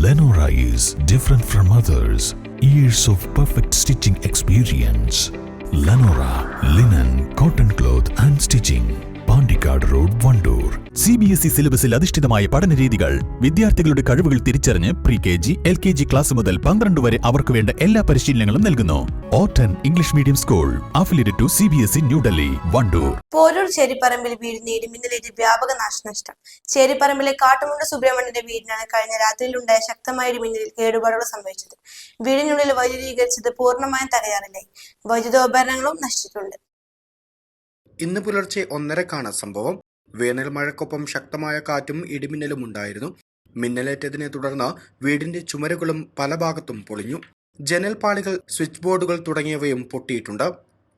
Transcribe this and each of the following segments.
Lenora is different from others. Years of perfect stitching experience. Lenora linen, cotton cloth and stitching. Pandikkad road, Wandoor. CBSE സിലബസിൽ അധിഷ്ഠിതമായ പഠനരീതികൾ. വിദ്യാർത്ഥികളുടെ കഴിവുകൾ തിരിച്ചറിഞ്ഞ് pre-KG, LKG class മുതൽ 12 വരെ അവർക്ക് വേണ്ട എല്ലാ പരിശീലനങ്ങളും നൽകുന്നു. ഓട്ടൻ English medium school affiliated to CBSE new Delhi, Wandoor. Poroor ചേരിപ്പറമ്പിൽ വീടിന് ഇടിമിന്നലേറ്റ് വ്യാപക നാശനഷ്ടം. ചേരിപ്പറമ്പിലെ കാട്ടുമുണ്ട സുബ്രഹ്മണ്യന്റെ വീടിനാണ് കഴിഞ്ഞ രാത്രിയിലുണ്ടായ ശക്തമായ ഇടിമിന്നലിൽ കേടുപാടുകൾ സംഭവിച്ചത്. വീടിനുള്ളിൽ വൈദ്യുതീകരിച്ചത് പൂർണ്ണമായും തകരാറിലായി. വൈദ്യുതോപകരണങ്ങളും നശിച്ചിട്ടുണ്ട്. ഇന്ന് പുലർച്ചെ 1:30 സംഭവം. വേനൽ മഴക്കൊപ്പം ശക്തമായ കാറ്റും ഇടിമിന്നലും ഉണ്ടായിരുന്നു. മിന്നലേറ്റതിനെ തുടർന്ന് വീടിന്റെ ചുമരുകളും പല ഭാഗത്തും പൊളിഞ്ഞു. ജനൽപാളികൾ, സ്വിച്ച് ബോർഡുകൾ തുടങ്ങിയവയും പൊട്ടിയിട്ടുണ്ട്.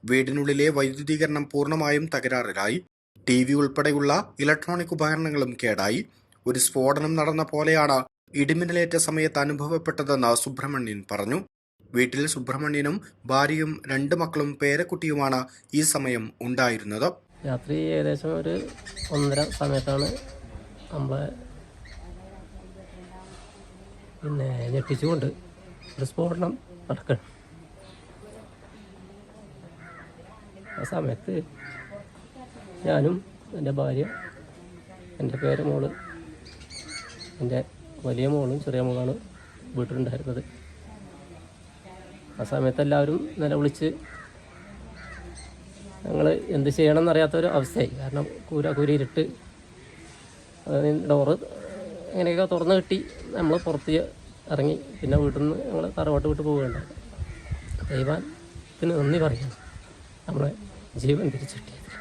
വീടിനുള്ളിലെ വൈദ്യുതീകരണം പൂർണ്ണമായും തകരാറിലായി. TV ഉൾപ്പെടെയുള്ള ഇലക്ട്രോണിക് ഉപകരണങ്ങളും കേടായി. ഒരു സ്ഫോടനം നടന്ന പോലെയാണ് ഇടിമിന്നലേറ്റ സമയത്ത് അനുഭവപ്പെട്ടതെന്ന് സുബ്രഹ്മണ്യൻ പറഞ്ഞു. വീട്ടിൽ സുബ്രഹ്മണ്യനും ഭാര്യയും 2 മക്കളും പേരക്കുട്ടിയുമാണ് ഈ സമയം ഉണ്ടായിരുന്നത്. രാത്രി ഏകദേശം ഒരു 1:30 സമയത്താണ് നമ്മളെ ഞെട്ടിച്ചുകൊണ്ട് ഒരു സ്ഫോടനം നടക്കണം. ആ സമയത്ത് ഞാനും എൻ്റെ ഭാര്യ, എൻ്റെ പേരമോള്, എൻ്റെ വലിയ മോളും ചെറിയ മോളാണ് വീട്ടിലുണ്ടായിരുന്നത്. ആ സമയത്ത് എല്ലാവരും നിലവിളിച്ച് ഞങ്ങൾ എന്ത് ചെയ്യണം എന്നറിയാത്തൊരു അവസ്ഥയായി. കാരണം കൂരിരുട്ട്, ഡോറ് ഇങ്ങനെയൊക്കെ തുറന്ന് കിട്ടി നമ്മൾ പുറത്ത് ഇറങ്ങി. പിന്നെ വീട്ടിൽ നിന്ന് ഞങ്ങൾ തറവാട്ട് വിട്ട് പോവുകയുണ്ടായി. ദൈവത്തിന് നന്ദി പറയണം, നമ്മളെ ജീവൻ തിരിച്ചിട്ടിയത്.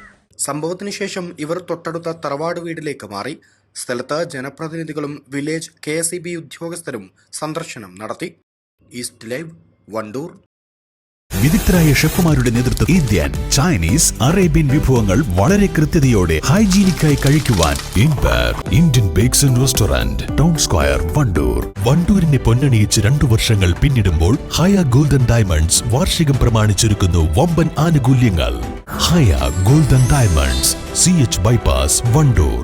സംഭവത്തിന് ശേഷം ഇവർ തൊട്ടടുത്ത തറവാട് വീട്ടിലേക്ക് മാറി. സ്ഥലത്ത് ജനപ്രതിനിധികളും വില്ലേജ് KSEB ഉദ്യോഗസ്ഥരും സന്ദർശനം നടത്തി. East live, Wandoor. വിദഗ്ധരായ ഷെഫുമാരുടെ നേതൃത്വം ഇന്ത്യൻ, ചൈനീസ്, അറേബ്യൻ വിഭവങ്ങൾ വളരെ കൃത്യതയോടെ ഹൈജീനിക്കായി കഴിക്കുവാൻ Indian bakes and restaurant, town square, Wandoor. വണ്ടൂരിനെ പൊന്നണിയിച്ച് 2 വർഷങ്ങൾ പിന്നിടുമ്പോൾ ഹയ ഗോൾഡൻ ഡയമണ്ട്സ് വാർഷികം പ്രമാണിച്ചൊരുക്കുന്നു വമ്പൻ ആനുകൂല്യങ്ങൾ. Haya golden diamonds, CH bypass, Wandoor.